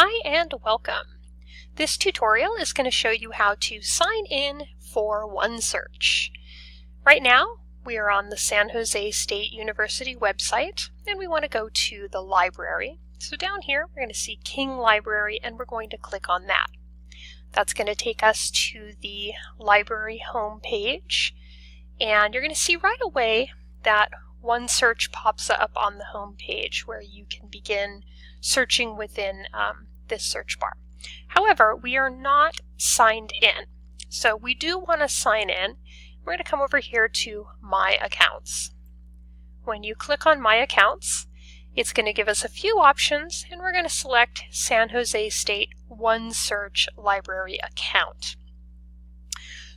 Hi and welcome. This tutorial is going to show you how to sign in for OneSearch. Right now we are on the San Jose State University website and we want to go to the library. So down here we're going to see King Library and we're going to click on that. That's going to take us to the library home page, and you're going to see right away that OneSearch pops up on the home page where you can begin searching within this search bar. However, we are not signed in, so we do want to sign in. We're going to come over here to My Accounts. When you click on My Accounts, it's going to give us a few options, and we're going to select San Jose State OneSearch Library Account.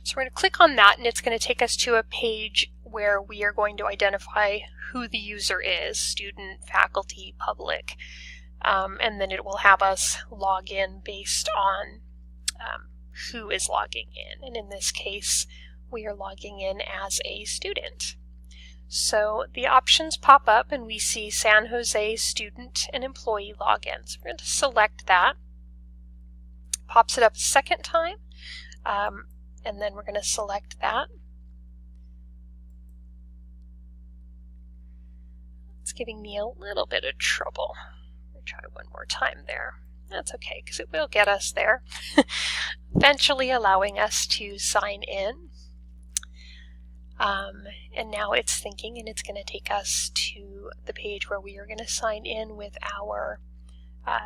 So we're going to click on that, and it's going to take us to a page where we are going to identify who the user is, student, faculty, public, and then it will have us log in based on who is logging in. And in this case, we are logging in as a student. So the options pop up and we see San Jose student and employee logins. We're going to select that. Pops it up a second time, and then we're going to select that. It's giving me a little bit of trouble. Let me try one more time there. That's okay, because it will get us there, eventually allowing us to sign in. And now it's thinking, and it's going to take us to the page where we are going to sign in with our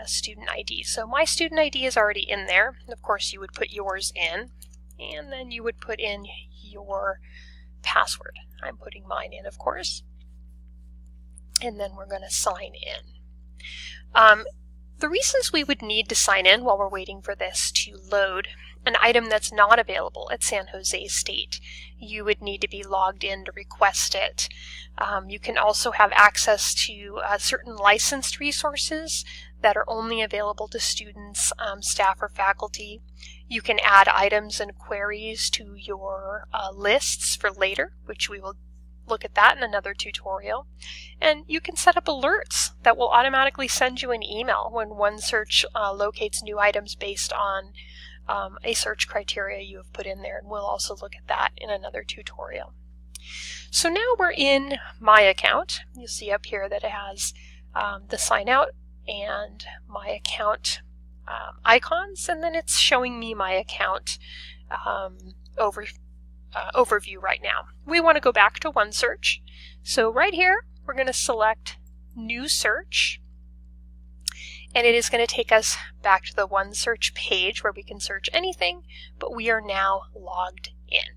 student ID. So my student ID is already in there. And of course, you would put yours in, and then you would put in your password. I'm putting mine in, of course. And then we're going to sign in. The reasons we would need to sign in while we're waiting for this to load an item that's not available at San Jose State. You would need to be logged in to request it. You can also have access to certain licensed resources that are only available to students, staff, or faculty. You can add items and queries to your lists for later, which we will look at that in another tutorial. And you can set up alerts that will automatically send you an email when OneSearch locates new items based on a search criteria you have put in there, and we'll also look at that in another tutorial. So now we're in My Account. You'll see up here that it has the sign out and My Account icons, and then it's showing me My Account overview right now. We want to go back to OneSearch. So right here, we're going to select New Search, and it is going to take us back to the OneSearch page where we can search anything, but we are now logged in.